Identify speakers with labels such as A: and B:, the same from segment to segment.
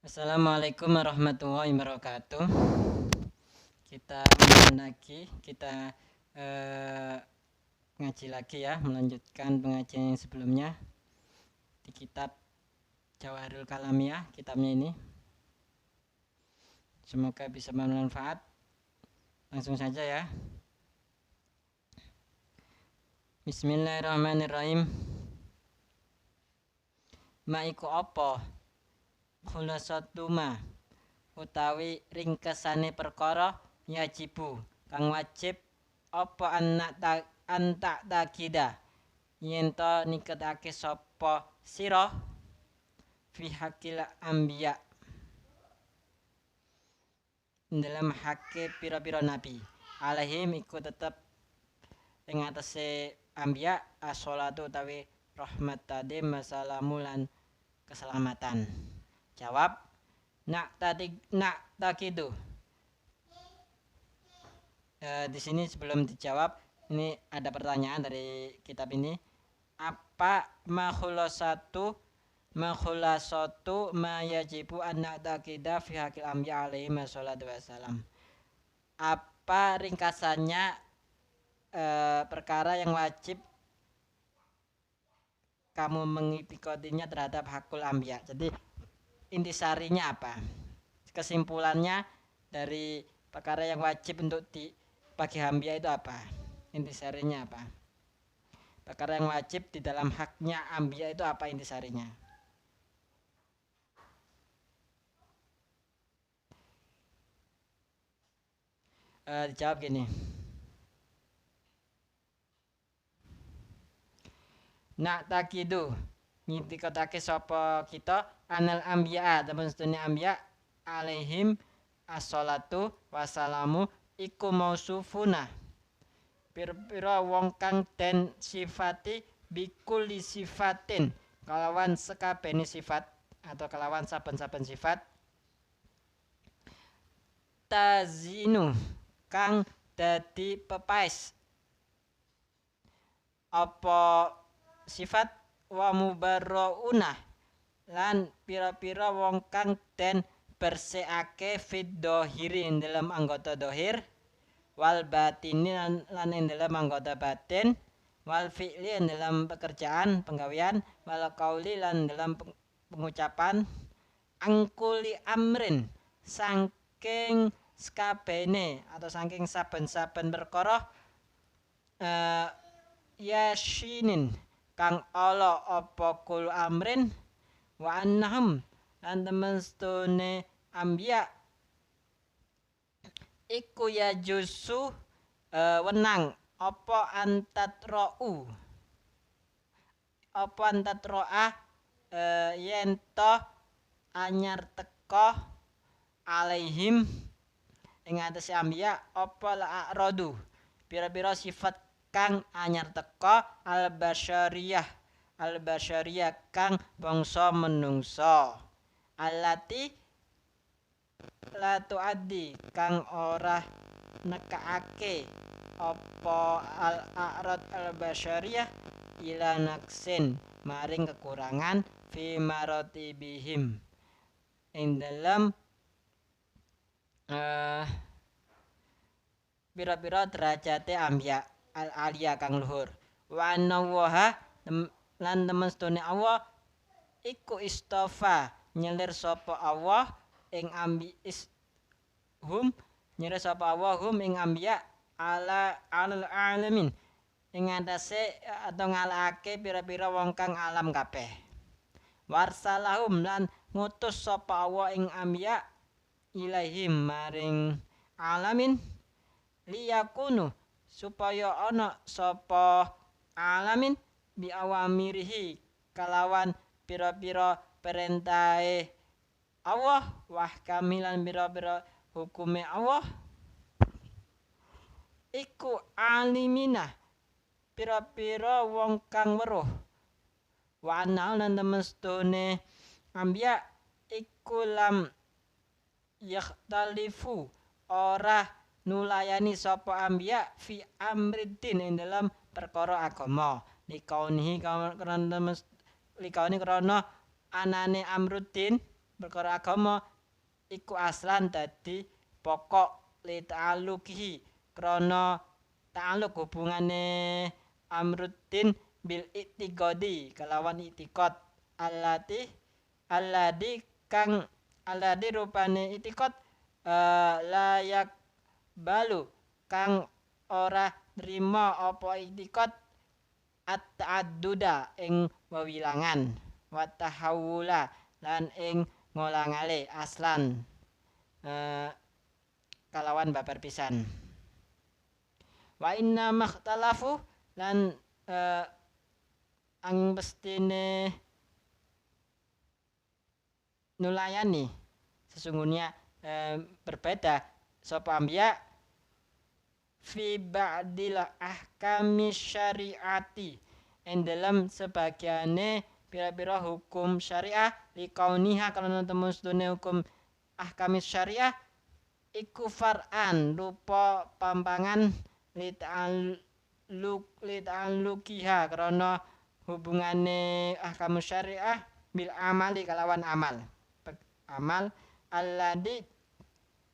A: Assalamualaikum warahmatullahi wabarakatuh. Kita mulai lagi, kita eh, ngaji lagi ya, melanjutkan pengajian yang sebelumnya di kitab Jawahirul Kalamiyah, kitabnya ini. Semoga bisa bermanfaat. Langsung saja ya. Bismillahirrahmanirrahim. Maiku apa? Khulasatu ma utawi ringkesane perkara yajibu kang wajib apa anta takida yen to niketake sapa sira fi hakil anbiya dalam hake pira-pira nabi alaihim iku tetep ing atase anbiya as-sholatu utawi rahmat tadim masalamu lan keselamatan. Jawab nak takidu. Di sini sebelum dijawab ini ada pertanyaan dari kitab ini. Apa makhulasatu ma yajibu an na'taqida fi haqqil anbiya alaihi wassalatu wassalam. Apa ringkasannya perkara yang wajib kamu mengikutinya terhadap hakul anbiya. Jadi intisarinya apa? Kesimpulannya dari perkara yang wajib untuk bagi anbiya itu apa? Intisarinya apa? Perkara yang wajib di dalam haknya anbiya itu apa intisarinya? Dijawab gini. Nak takidu ngitikotake sapa kita anal anbiya temen sedune anbiya alaihim as-sholatu wassalamu iku mausufuna pira-pira wong kang den sifati bikuli sifatin kalawan sekabehane sifat atau kalawan saben-saben sifat tazinu kang dadi pepaes apa sifat wa mubarrauna lan pira-pira wong kang den bersekake fid dohiri dalam anggota dohir wal batini lan ing dalam anggota batin wal fi'li dalam pekerjaan penggawean wal qauli lan dalam pengucapan angkuli amrin saking skabene atau saking saben-saben perkara yashinin kang ala apa kul amrin wa annahum lan temen stone anbiya iku ya jusu wenang apa antatra'u apa antatra'a yen to anyar teka alaihim ing atase anbiya apa la'radu pira-pira sifat kang anyar teka al-basyariyah kang bangsa menungsa alati la tuaddi kang ora nekaake apa al-a'rad al-basyariyah ila naksin maring kekurangan fi maratibihim ing dalam pira-pira derajate anbiya al-aliya kang luhur wa annallaha lan temen sedune Allah iku istofa nyelir sapa Allah ing nyelir sapa Allah hum ing anbiya alal alamin ing atase atau ngalahake pira-pira wong kang alam kabeh warsalahum lan ngutus sapa Allah ing anbiya ilaihim maring alamin liyakunu supaya ana sapa alamin bi awamirihi kalawan pira-pira perintahe Allah wah kamilan pira-pira hukume Allah iku alimina pira-pira wong kang weruh wa anal lan temen sedone anbiya iku lam yakhtalifu ora nulayani sapa anbiya fi amriddin ing dalam perkara agama likauni krana anane amruddin perkara agama iku aslan dadi pokok li ta'alluqihi krana ta'alluq hubungane amruddin bil i'tiqadi kelawan i'tiqad alladi kang alladi rupane i'tiqad layak balu kang ora nrimo apa i'tiqad at-ta'adduda ing wewilangan wa tahawula lan ing ngolang-alik aslan kalawan babar pisan wa inna makhtalafu lan ang mestine nulayani sesungguhnya berbeda sapa ambiya fi ba'dil ahkami syariati ing dalam sebagiane pira-pira hukum syariah likauniha karena temus dunia hukum ahkami syariah iku far'an rupa pampangan lita'alluqiha karena hubungane ahkam syariah bil amali kalawan amal alladhi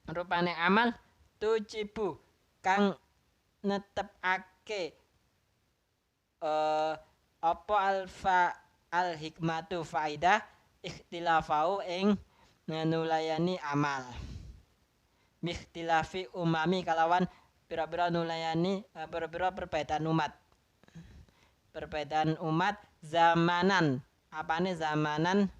A: rupane amal tujibu kang netepake apa al hikmatu faidah ikhtilafau ing nulayani amal mikhtilafi umami kalawan pira-pira nulayani pira-pira perbedaan umat zamanan apane zamanan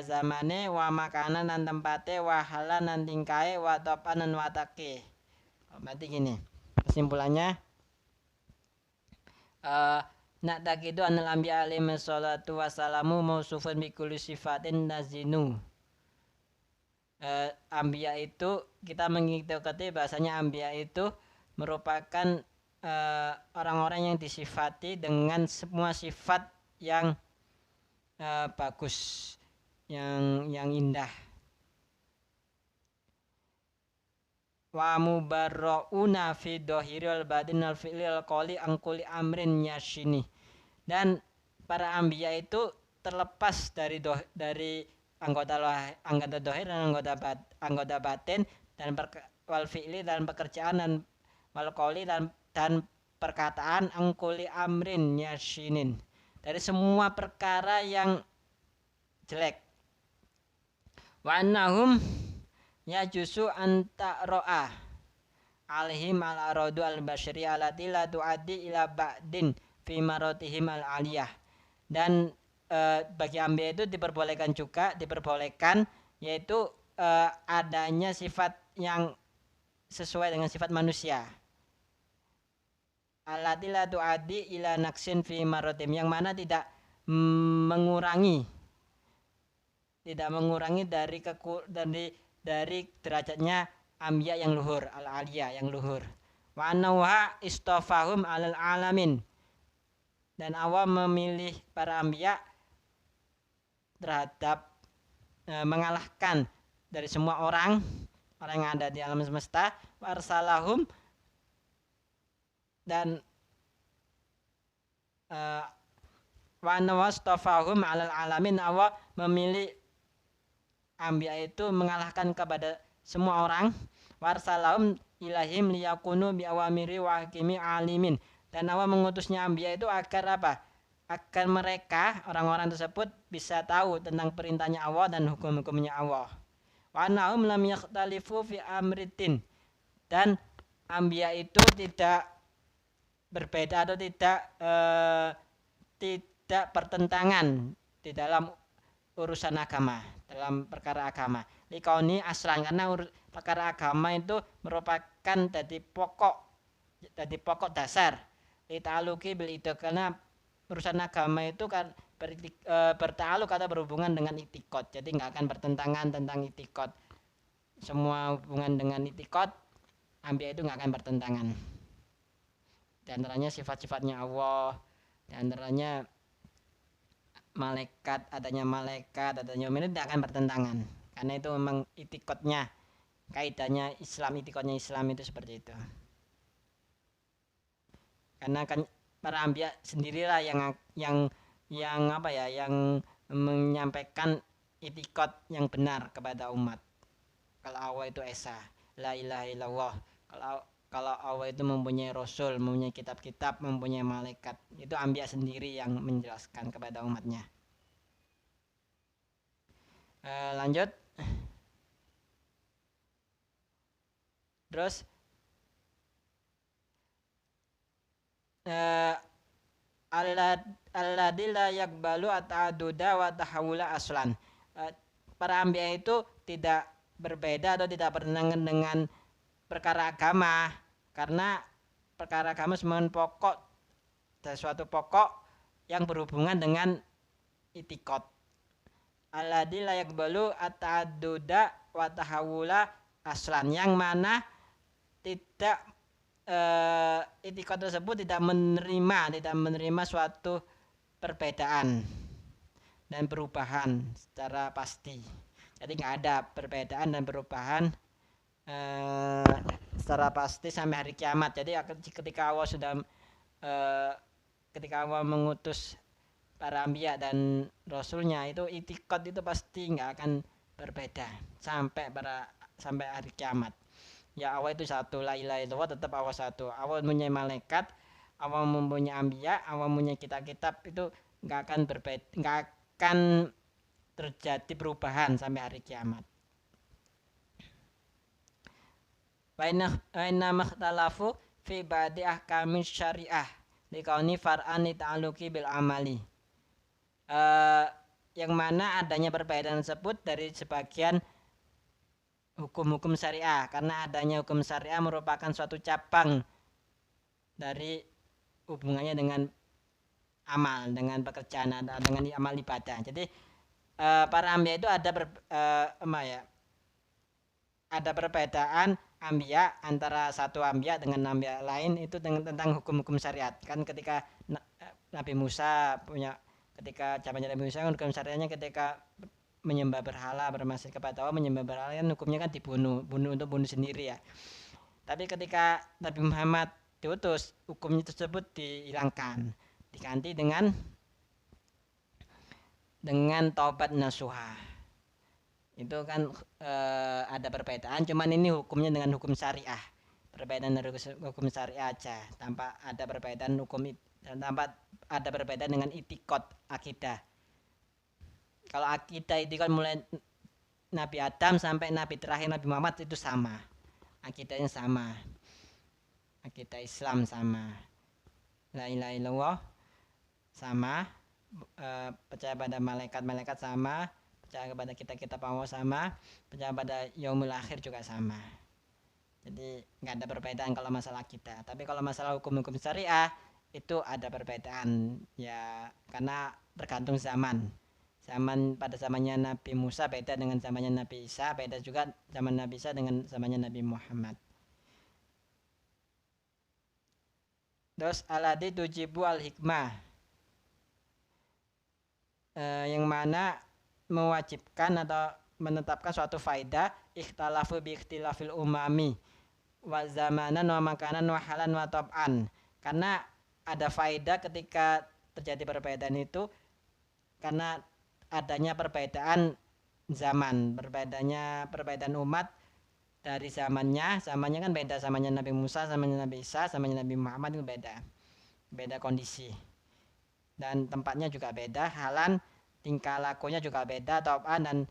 A: zamane wa makanan dan tempate wa halan dan tingkae wa topan dan watake. Berarti gini kesimpulannya nak tak itu anal anbiya alaihi salatu wassalamu mausufun bi kulli sifatin nazinu. Anbiya itu kita mengikuti bahasanya anbiya itu merupakan orang-orang yang disifati dengan semua sifat yang bagus, yang indah. Wa mubarrauna fi dhahiril batinil fi'lil qoli angkuli amrin yashini. Dan para anbiya itu terlepas dari anggota dhahir dan anggota batin dan wal fi'li dan pekerjaan dan wal qoli dan perkataan angkuli amrin yashinin. Dari semua perkara yang jelek. Wa annahum yajusu anta ro'a alaihim al-aradu al-bashari alati la tu'addi ila ba'din fi maratihim al-aliyah. Dan bagi anbiya itu diperbolehkan yaitu adanya sifat yang sesuai dengan sifat manusia. Alati la tu'addi ila naqsin fi maratihim yang mana tidak mengurangi dari derajatnya anbiya yang luhur, al-aliyah yang luhur. Wa annaha istafahum alal alamin. Dan Allah memilih para anbiya terhadap mengalahkan dari semua orang yang ada di alam semesta, warsalahum dan wa annaha istafahum alal alamin. Allah memilih anbiya itu mengalahkan kepada semua orang warsalahum ilahim liyakunu bi awamiri wa hakimi alimin. Dan Allah mengutusnya anbiya itu agar apa? Agar mereka orang-orang tersebut bisa tahu tentang perintahnya Allah dan hukum-hukumnya Allah. Wa annahum lam yakhtalifu fi amritin. Dan anbiya itu tidak berbeda atau tidak bertentangan di dalam urusan agama, dalam perkara agama. Likauni aslan karena perkara agama itu merupakan dari pokok dasar. Lita'aluki bil itu karena urusan agama itu kan bertaluk atau berhubungan dengan i'tiqad. Jadi nggak akan bertentangan tentang i'tiqad. Semua hubungan dengan i'tiqad anbiya itu nggak akan bertentangan. Di antaranya sifat-sifatnya Allah, di antaranya adanya malaikat, adanya ini tidak akan bertentangan. Karena itu memang i'tiqadnya, kaidahnya Islam, i'tiqadnya Islam itu seperti itu. Karena kan para anbiya sendirilah yang menyampaikan itikad yang benar kepada umat. Kalau Allah itu esa, la ilaha illallah. Kalau Allah itu mempunyai rasul, mempunyai kitab-kitab, mempunyai malaikat, itu Anbiya sendiri yang menjelaskan kepada umatnya. Lanjut. Terus alladzi la yaqbalu ata'aduda wa tahawula aslan. Para Anbiya itu tidak berbeda atau tidak bertentangan dengan perkara agama, karena perkara agama semuanya pokok, sesuatu pokok yang berhubungan dengan itikad. Alladzi la yaqbalu at-ta'adduda wa tahawula aslan, yang mana tidak itikad tersebut tidak menerima suatu perbedaan dan perubahan secara pasti. Jadi nggak ada perbedaan dan perubahan secara pasti sampai hari kiamat. Jadi ketika Allah mengutus para Anbiya dan Rasulnya, itu itikad itu pasti nggak akan berbeda sampai hari kiamat. Ya Allah itu satu, la ilaha illallah, tetap Allah satu. Allah mempunyai malaikat, Allah mempunyai Anbiya, Allah mempunyai kitab-kitab, itu nggak akan berbeda, nggak akan terjadi perubahan sampai hari kiamat. Wa inna makhtalafu fi ba'di ahkami syariah likauni far'an ta'alluqi bil amali. Yang mana adanya perbedaan tersebut dari sebagian hukum-hukum syariah, karena adanya hukum syariah merupakan suatu cabang dari hubungannya dengan amal, dengan pekerjaan, dengan amal ibadah. Jadi para Anbiya itu ada perbedaan Anbiya antara satu Anbiya dengan Anbiya lain itu tentang hukum-hukum syariat. Kan ketika Nabi Musa ketika zamannya Nabi Musa kan hukum syariatnya ketika menyembah berhala, bermaksud kepada Allah, menyembah berhala kan hukumnya kan bunuh untuk bunuh sendiri ya. Tapi ketika Nabi Muhammad diutus, hukumnya tersebut dihilangkan, diganti dengan taubat nasuha. Itu kan ada perbedaan, cuman ini hukumnya dengan hukum syariah, perbedaan dari hukum syariah aja, tanpa ada perbedaan dengan itikad akidah. Kalau akidah itu kan mulai Nabi Adam sampai Nabi terakhir Nabi Muhammad itu sama, akidahnya sama, akidah Islam sama, la ilaha illallah sama, percaya pada malaikat sama, percaya kepada kita Allah sama, percaya pada yaumul akhir juga sama. Jadi nggak ada perbedaan kalau masalah akidah. Tapi kalau masalah hukum-hukum syariah itu ada perbedaan ya, karena tergantung zaman. Pada zamannya Nabi Musa beda dengan zamannya Nabi Isa, beda juga zaman Nabi Isa dengan zamannya Nabi Muhammad. Terus alladzi tujibu al-hikmah, yang mana mewajibkan atau menetapkan suatu faedah, ikhtalafu bi ikhtilafil umami wa zamanan wa makanan wa halan wa tab'an. Karena ada faedah ketika terjadi perbedaan itu karena adanya perbedaan zaman, perbedaan umat dari zamannya kan beda, zamannya Nabi Musa, zamannya Nabi Isa, zamannya Nabi Muhammad itu beda kondisi, dan tempatnya juga beda, halan, tingkah lakunya juga beda, tauban dan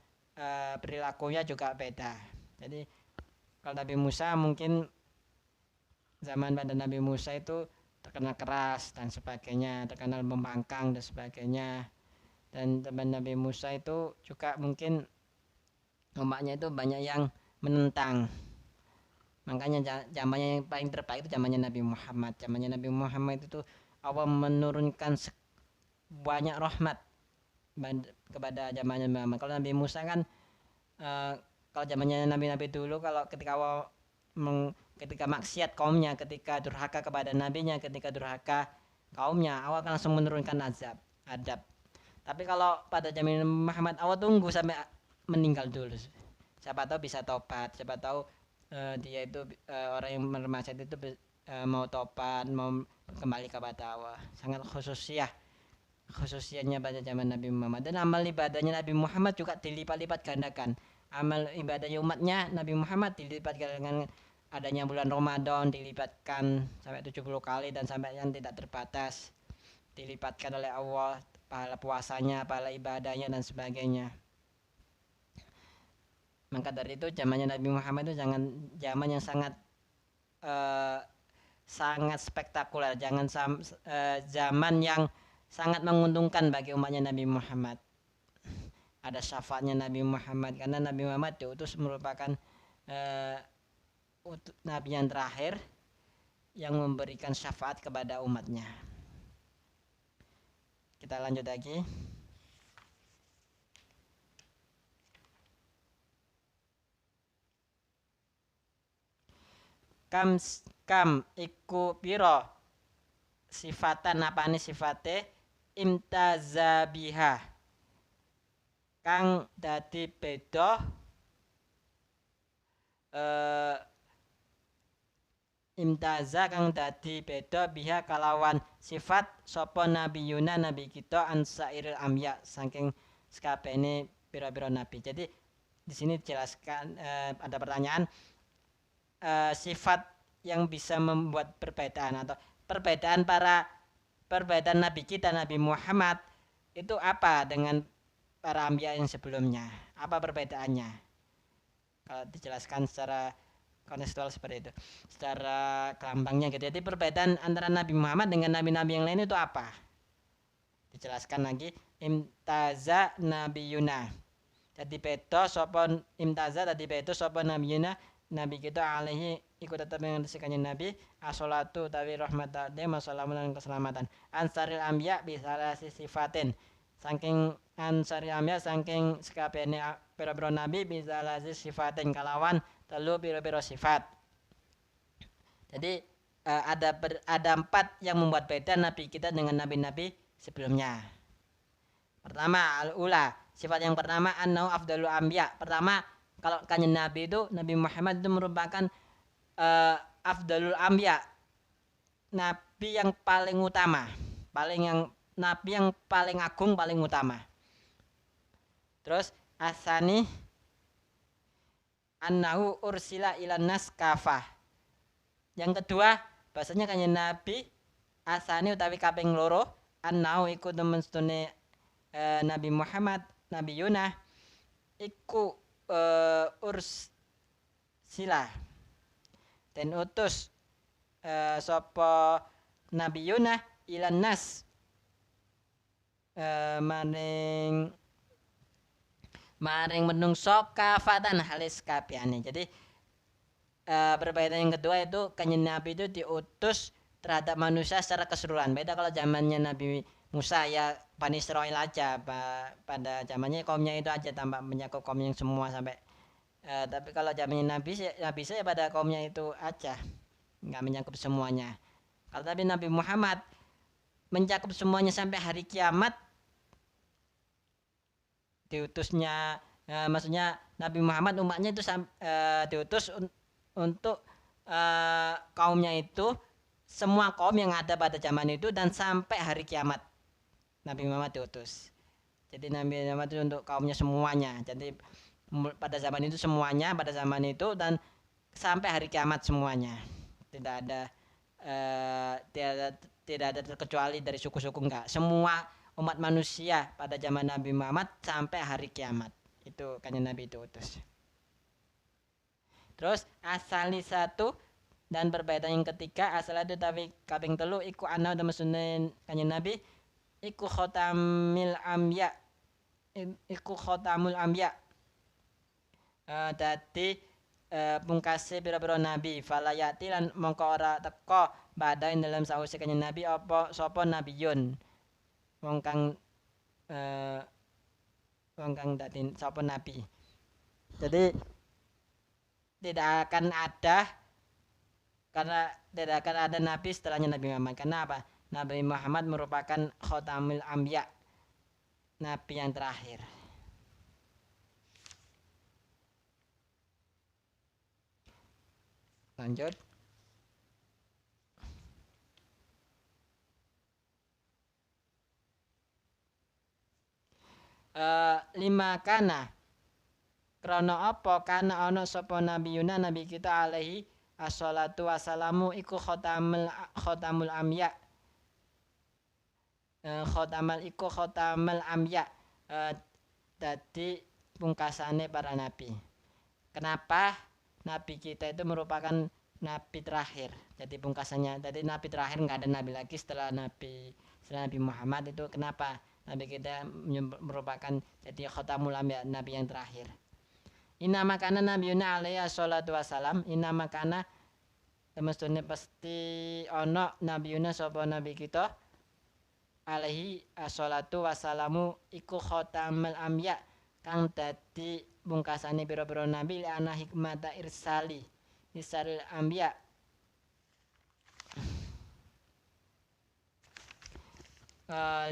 A: perilakunya juga beda. Jadi kalau Nabi Musa mungkin zaman pada Nabi Musa itu terkenal keras dan sebagainya, terkenal membangkang dan sebagainya. Dan teman Nabi Musa itu juga mungkin umatnya itu banyak yang menentang. Makanya zamannya yang paling terbaik itu zamannya Nabi Muhammad. Zamannya Nabi Muhammad itu Allah menurunkan banyak rahmat kepada zamannya Nabi Muhammad. Kalau Nabi Musa kan kalau zamannya Nabi-Nabi dulu, kalau ketika Allah ketika maksiat kaumnya, ketika durhaka kepada nabinya, ketika durhaka kaumnya, Allah akan langsung menurunkan adab. Tapi kalau pada zaman Muhammad, Allah tunggu sampai meninggal dulu. Siapa tahu bisa tobat, siapa tahu dia itu orang yang bermaksiat itu mau tobat, mau kembali kepada Allah. Sangat khusus ya khususnya pada zaman Nabi Muhammad. Dan amal ibadahnya Nabi Muhammad juga dilipat-lipat gandakan. Amal ibadahnya umatnya Nabi Muhammad dilipat gandakan, adanya bulan Ramadan dilipatkan sampai 70 kali dan sampai yang tidak terbatas dilipatkan oleh Allah, pahala puasanya, pahala ibadahnya dan sebagainya. Maka dari itu zamannya Nabi Muhammad itu jangan zaman yang sangat eh, sangat spektakuler, zaman yang sangat menguntungkan bagi umatnya Nabi Muhammad. Ada syafaatnya Nabi Muhammad karena Nabi Muhammad diutus merupakan eh, Nabi yang terakhir yang memberikan syafaat kepada umatnya. Kita lanjut lagi. Kam iku piro sifatan apane sifate imtazabiha kang dadi beda imtaza kang dadi beda biha kalawan sifat sapa nabi Yuna nabi kita ansairil amya saking sakabehane pira-pira nabi. Jadi di sini dijelaskan ada pertanyaan sifat yang bisa membuat perbedaan atau perbedaan nabi kita Nabi Muhammad itu apa dengan para ambiya yang sebelumnya, apa perbedaannya? Kalau dijelaskan secara kontekstual seperti itu, secara gampangnya gitu. Jadi perbedaan antara Nabi Muhammad dengan nabi-nabi yang lain itu apa? Dijelaskan lagi, imtaza Nabi Yuna. Jadi beda sapa imtaza tadi beda sapa Nabi Yuna nabi kita alaihi ikut tetap dengan kanjeng Nabi as-sholatu tawi rahmatan wassalamu dan keselamatan ansaril amya bisa sifatin saking ansaril amya saking sekabehane pira-pira nabi bisa sifatin kalawan telu pira-pira sifat. Jadi ada 4 yang membuat beda nabi kita dengan nabi-nabi sebelumnya. Pertama al-ula, sifat yang pertama annau afdalul amya. Pertama, kalau kanjeng Nabi itu Nabi Muhammad itu merupakan afdalul amya, nabi yang paling utama, nabi yang paling agung, paling utama. Terus asani annahu ursila ilan nas kafah. Yang kedua, bahasanya kanjeng Nabi asani utawi kaping loro annahu iku temen sedune Nabi Muhammad, Nabi Yunus iku ursila dan utus sapa Nabi Yunus ilan nas maring menungso kafatan halis kabehane. Jadi perbedaan yang kedua itu kanjeng Nabi itu diutus terhadap manusia secara keseluruhan. Beda kalau zamannya Nabi Musa ya Bani Israil aja, pada zamannya kaumnya itu aja tanpa mencakup kaum yang semua sampai tapi kalau zamannya Nabi saya pada kaumnya itu aja, nggak mencakup semuanya. Kalau tapi Nabi Muhammad mencakup semuanya sampai hari kiamat. Diutusnya maksudnya Nabi Muhammad umatnya itu diutus untuk kaumnya itu semua kaum yang ada pada zaman itu dan sampai hari kiamat Nabi Muhammad diutus. Jadi Nabi Muhammad itu untuk kaumnya semuanya. Jadi pada zaman itu semuanya pada zaman itu dan sampai hari kiamat semuanya. Tidak ada tidak ada terkecuali dari suku-suku enggak. Semua umat manusia pada zaman Nabi Muhammad sampai hari kiamat. Itu kanjeng Nabi itu utus. Terus asali satu dan perbedaan yang ketiga asal itu tapi kaping telu iku ana temesunen kanjeng Nabi iku khotamil amya iku khotamul amya dadi pungkase pira-pira nabi falayati lan mongko ora teka badain dalam sause kanjeng Nabi apa sapa nabiyun wong kang dadi sapa nabi. Jadi tidak akan ada karena tidak akan ada nabi setelahnya Nabi Muhammad. Karena apa? Nabi Muhammad merupakan khotamul ambiya, nabi yang terakhir. Lanjut. lima kana krana apa kana ana sapa nabiyuna nabi kita alaihi assalatu wassalamu iku khotamul amya khotamul amya dadi pungkasane para nabi. Kenapa nabi kita itu merupakan nabi terakhir? Jadi pungkasannya, jadi nabi terakhir, nggak ada nabi lagi setelah Nabi Muhammad itu. Kenapa nabi kita merupakan jadi khotamul anbiya, nabi yang terakhir? Inna makana nabiyuna alaihi wassalatu wassalam, inna makana temestune pasti ana nabiyuna sapa nabi kita alaihi assalatu wassalamu iku khotamul anbiya kang dadi pungkasane pira-pira nabi ana hikmata irsali anbiya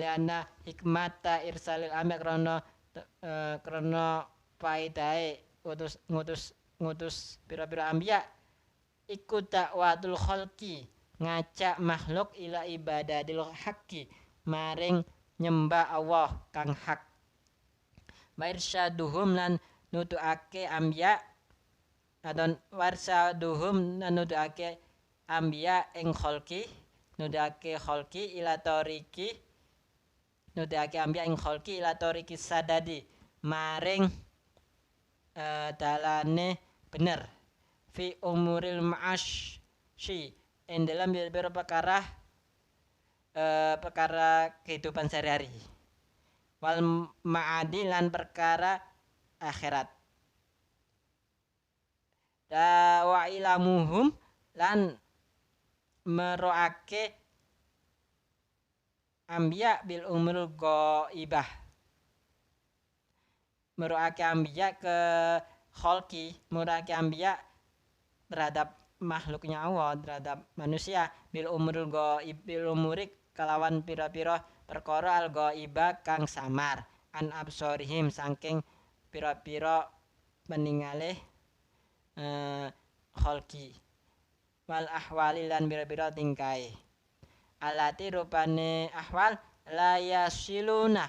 A: liana hikmata irsalil anbiya krana paidahe ngutus pira-pira anbiya iku dakwatul khalqi ngajak makhluk ila ibadatil haqqi maring nyembah Allah kang hak. Wa irsyaduhum lan nuduhake anbiya atau warsaduhum lan nuduhake anbiya ing khalqi nuduhake khalqi ila tariki nuduhake anbiya ing khalqi ila tariki sadadi maring dalane bener fi umuril ma'asyi ing dalam perkara kehidupan sehari-hari wal ma'adi lan perkara akhirat wa ilamuhum lan meroake anbiya bil umurul ghaibah meroake anbiya ke khalqi meroake anbiya terhadap makhluknya Allah, terhadap manusia bil umurik kalawan pira-pira perkara al ghaiba kang samar an absorihim saking pira-pira peningale khalqi wal ahwali lan pira-pira tingkae alati rupane ahwal la yasiluna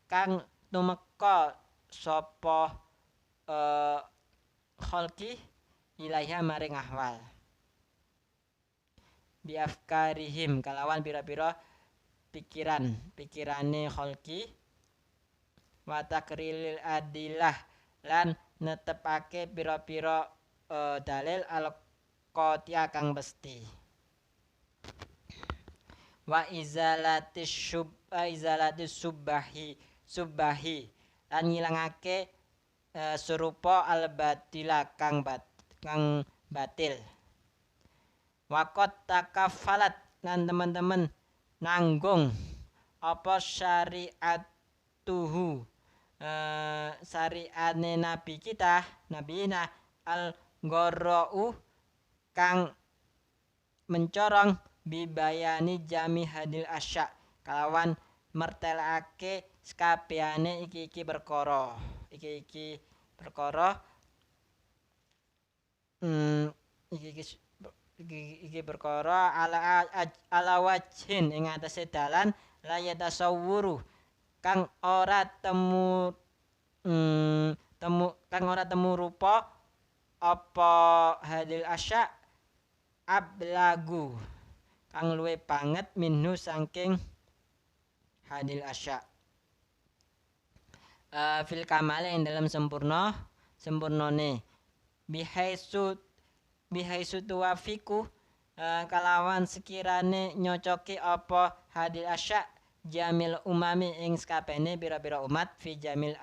A: kang tumeka sapa khalqi ilaiha maring ahwal biafkarihim kalawan pira-pira pikirane khalqi wa takrilil adillah lan netepake pira-pira dalil al qati'ah kang mesti wa izalatis subahi lan ngilangake serupa al batila kang batil wakot takafalat lan teman-teman nanggung apa syariatuhu syariatne nabi kita nabina al gharra'u kang mencorong bibayani jami hadil asya kalawan mertelake sakabehane iki perkara iki perkara ala wajhin ing atase dalan la yatasawwuru kang ora temu rupa apa hadil asya ablagu kang luwih banget minhu saking hadil asya fil kamale ing dalam sempurnane bihaisu tuwafiku kalawan sekirane nyocoki apa hadil asya jamil umami ing sakabehane pira-pira umat fi jamil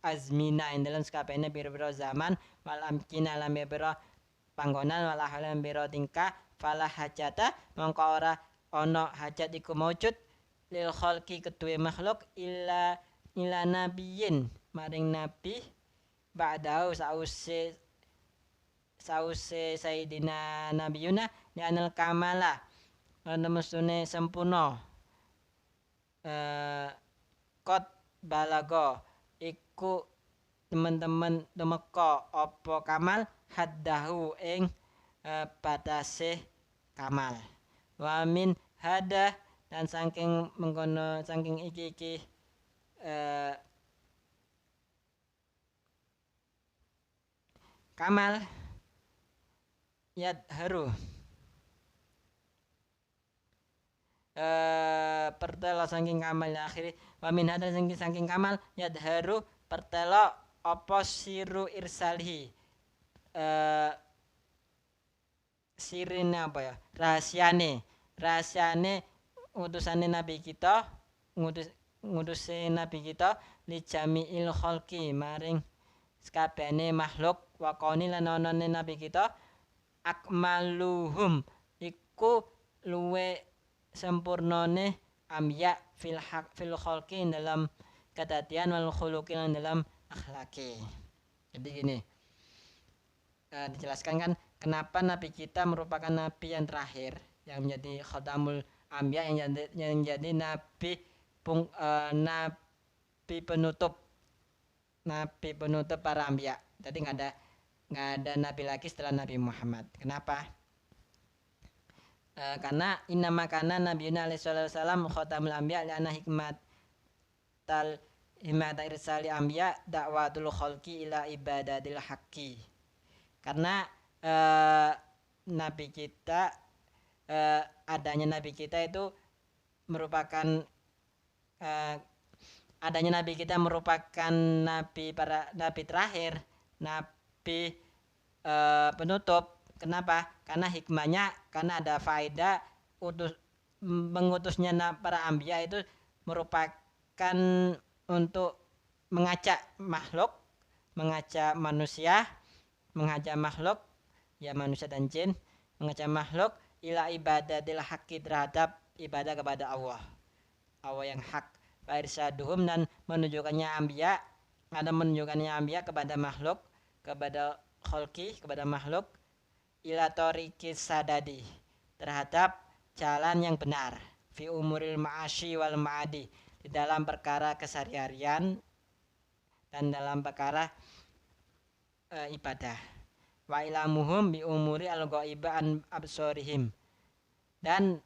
A: azmina ing dalam sakabehane pira-pira zaman wal amkina lan pira panggonan wal ahlan pira tingkah fala hajata mongko ora ana hajat iku maujud lil khalqi kedue makhluk illa nabiyin maring nabi ba'dahu sause Sayyidina Nabiyuna ni anal kamala nemestune sempurna kot balago iku teman-teman temeka apa kamal haddahu ing batase kamal wa min hada dan saking mengkono saking iki kamal yadharu pertelo saking kamal akhiri wa min hadza saking kamal yadharu pertelo apa siru irsalihi sirine apa ya rahasiane utusane nabi kita ngutuse nabi kita li jami'il khalqi maring sakabehane makhluk wa qauni lan onone nabi kita akmaluhum iku luwe sempurnane amya fil khalqi dalam kedadian wal khuluqi dalam akhlaki. Jadi gini, dijelaskan kan kenapa nabi kita merupakan nabi yang terakhir yang menjadi khatamul amya yang jadi nabi nabi penutup para amya. Jadi nggak ada nabi lagi setelah Nabi Muhammad. Kenapa? Karena innama kana nabiyuna alaihi wasallam khatamul anbiya li anna hikmata irsali anbiya da'watul khalqi ila ibadatil haqqi. Karena nabi kita adanya nabi kita itu merupakan nabi terakhir, nabi penutup. Kenapa? Karena hikmahnya, karena ada faedah mengutusnya para anbiya itu merupakan untuk mengajak manusia, mengajak makhluk, ya manusia dan jin, mengajak makhluk ila ibadatil haqqi terhadap ibadah kepada Allah yang hak. Wa irsaduhum dan menunjukkannya anbiya kepada makhluk, kepada khalqi, kepada makhluk ila tariqis sadadi terhadap jalan yang benar fi umuril ma'asyi wal ma'adi di dalam perkara keseharian dan dalam perkara ibadah. Wa ilamuhum bi umuri al-ghaiba an absorihim dan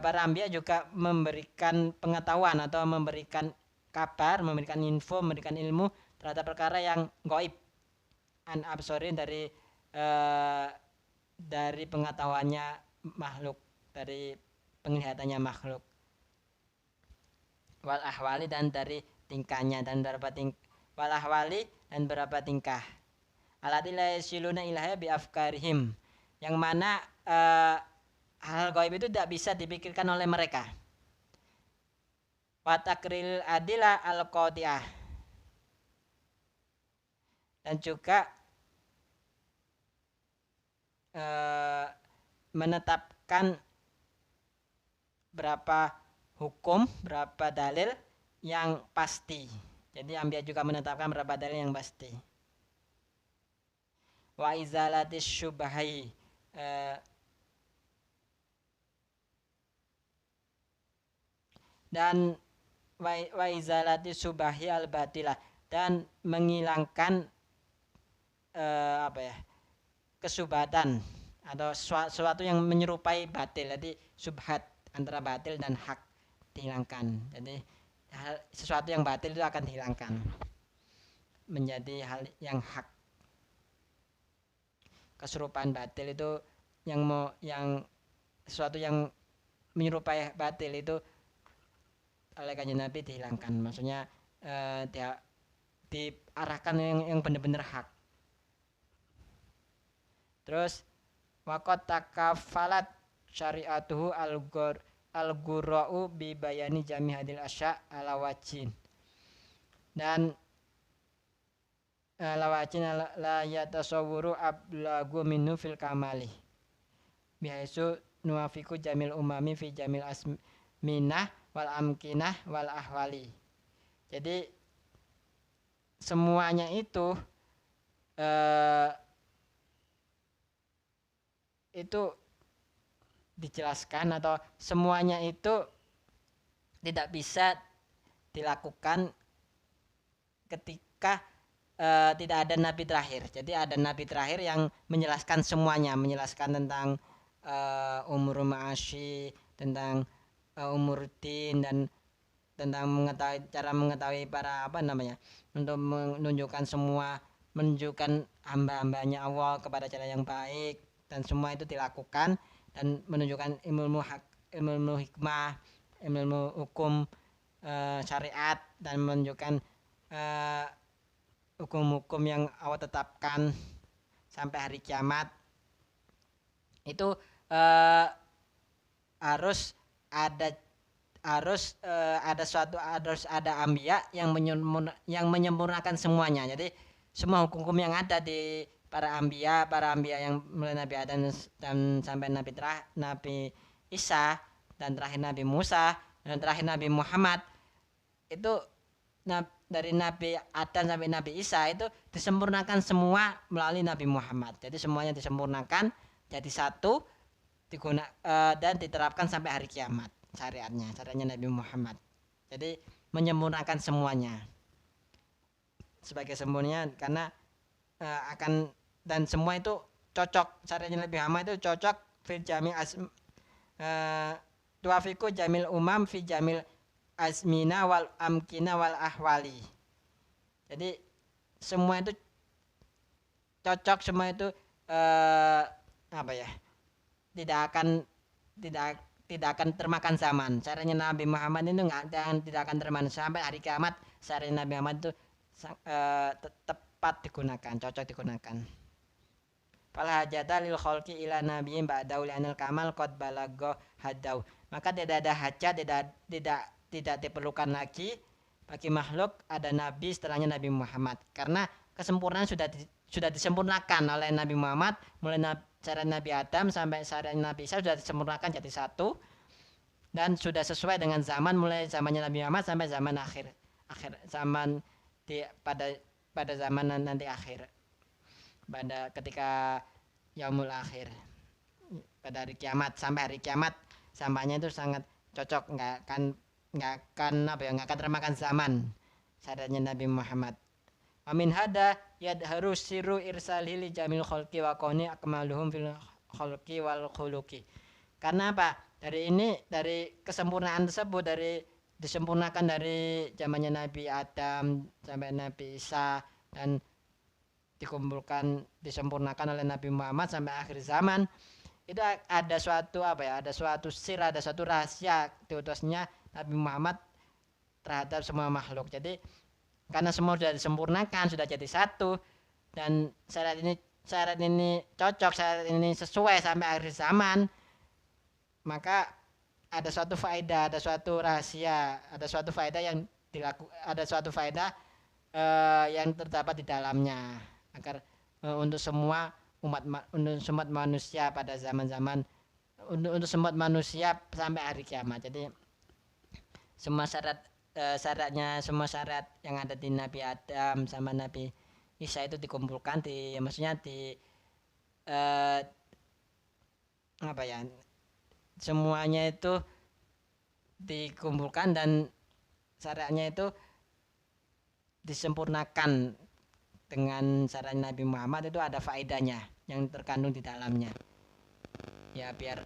A: para anbiya juga memberikan pengetahuan atau memberikan kabar, memberikan info, memberikan ilmu terhadap perkara yang gaib an absorin dari pengetahuannya makhluk, dari penglihatannya makhluk. Wal ahwali dan dari tingkahnya dan wal ahwali dan berapa tingkah. Alati la yasiluna ilaha bi afkarihim. Yang mana hal gaib itu tidak bisa dipikirkan oleh mereka. Wa takril adila al-qati'ah. Dan juga menetapkan berapa hukum, berapa dalil yang pasti. Jadi anbiya juga menetapkan berapa dalil yang pasti. Wa izalatis syubhai dan wa izalatis syubhi al batilah dan menghilangkan kesubhatan atau sesuatu yang menyerupai batil. Jadi subhat antara batil dan hak dihilangkan. Jadi sesuatu yang batil itu akan dihilangkan menjadi hal yang hak. Keserupaan batil itu yang sesuatu yang menyerupai batil itu oleh kanjeng Nabi dihilangkan. Maksudnya diarahkan yang benar-benar hak. Terus waqat takafalat syariatuhu al-ghurra'u bi bayani jami hadil asya ala wajin. Dan ala wajin la yatasawwuru ablagu minhu fil kamali. Bihaisu nuafiku jamil umami fi jamil asminah wal amkinah wal ahwali. Jadi semuanya itu dijelaskan atau semuanya itu tidak bisa dilakukan ketika tidak ada nabi terakhir. Jadi ada nabi terakhir yang menjelaskan semuanya, menjelaskan tentang umur ma'asyi, tentang umur din dan tentang cara mengetahui para untuk menunjukkan hamba-hambanya Allah kepada cara yang baik, dan semua itu dilakukan dan menunjukkan ilmu hikmah, ilmu hukum syariat, dan menunjukkan eh, hukum-hukum yang Allah tetapkan sampai hari kiamat. Itu eh, harus ada harus ada ambia yang menyempurnakan semuanya. Jadi semua hukum-hukum yang ada di para ambia yang mulai Nabi Adam dan sampai Nabi Isa, dan terakhir Nabi Musa, dan terakhir Nabi Muhammad, itu dari Nabi Adam sampai Nabi Isa itu disempurnakan semua melalui Nabi Muhammad. Jadi semuanya disempurnakan jadi satu, dan diterapkan sampai hari kiamat syariatnya Nabi Muhammad. Jadi menyempurnakan semuanya sebagai sempurna, karena akan, dan semua itu cocok, syariatnya Nabi Muhammad itu cocok fil jami tuafiku jamil umam fi jamil azmina wal amkina wal ahwali. Jadi semua itu cocok, semua itu apa ya, tidak akan termakan zaman. Caranya Nabi Muhammad itu tidak akan termakan sampai hari kiamat. Caranya Nabi Muhammad itu tepat digunakan, cocok digunakan. Fala hajata lil khalqi ila nabiyyin ba'dahu li'anal kamal qad balagha hadau. Maka tidak ada hajat, tidak diperlukan lagi bagi makhluk ada nabi setelahnya Nabi Muhammad, karena kesempurnaan sudah disempurnakan oleh Nabi Muhammad, mulai cara Nabi Adam sampai syariat Nabi Isa sudah disempurnakan jadi satu, dan sudah sesuai dengan zaman, mulai zamannya Nabi Muhammad sampai zaman akhir zaman pada zaman nanti akhir, pada ketika yaumul akhir, pada hari kiamat, sampai hari kiamat sampainya itu sangat cocok, nggak akan termakan zaman syariatnya Nabi Muhammad. Amin hada harus siru irsalihi li jamil khalqi wa kauni akmaluhum fil khalqi wal khuluqi. Karena apa? Dari kesempurnaan tersebut, dari disempurnakan dari zamannya Nabi Adam sampai Nabi Isa, dan disempurnakan oleh Nabi Muhammad sampai akhir zaman, itu ada suatu ada suatu rahasia diutusnya Nabi Muhammad terhadap semua makhluk. Jadi karena semua sudah disempurnakan, sudah jadi satu, dan syarat ini cocok, syarat ini sesuai sampai akhir zaman, maka ada suatu faedah, ada suatu rahasia, ada suatu faedah yang terdapat di dalamnya, agar untuk semua umat manusia pada zaman-zaman, untuk semua manusia sampai hari kiamat. Jadi semua semua syarat yang ada di Nabi Adam sama Nabi Isa itu dikumpulkan, maksudnya apa ya, semuanya itu dikumpulkan dan syaratnya itu disempurnakan dengan syarat Nabi Muhammad. Itu ada faedahnya yang terkandung di dalamnya, ya biar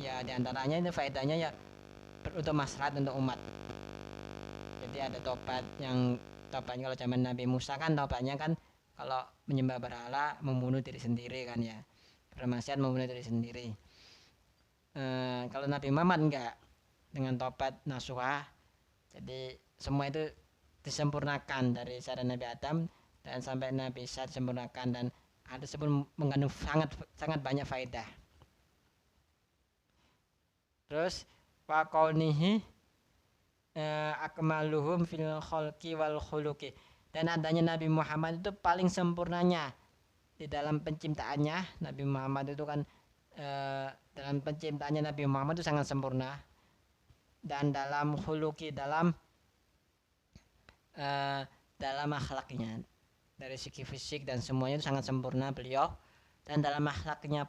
A: ya diantaranya itu faedahnya ya untuk maslahat untuk umat. Jadi ada tobatnya kalau zaman Nabi Musa kan tobatnya kan kalau menyembah berhala membunuh diri sendiri kan ya, bermaksiat membunuh diri sendiri. Kalau Nabi Muhammad enggak, dengan tobat nasuha. Jadi semua itu disempurnakan dari syarat Nabi Adam dan sampai Nabi Isa disempurnakan, dan ada tersebut mengandung sangat banyak faedah. Terus wa kaunihi akmaluhum fil khalqi wal khuluqi, dan adanya Nabi Muhammad itu paling sempurnanya di dalam penciptaannya. Nabi Muhammad itu kan dalam penciptaannya Nabi Muhammad itu sangat sempurna, dan dalam khuluqi, dalam akhlaknya, dari segi fisik dan semuanya itu sangat sempurna beliau, dan dalam akhlaknya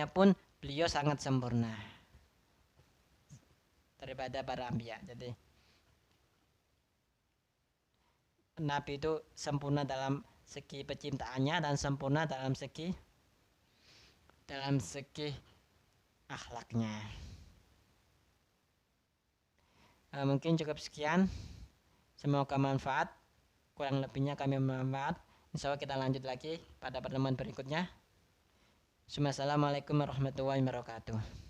A: pun beliau sangat sempurna daripada para anbiya. Jadi Nabi itu sempurna dalam segi penciptaannya dan sempurna dalam segi akhlaknya. Mungkin cukup sekian, semoga manfaat. Kurang lebihnya kami mohon maaf. Insya Allah kita lanjut lagi pada pertemuan berikutnya. Assalamualaikum warahmatullahi wabarakatuh.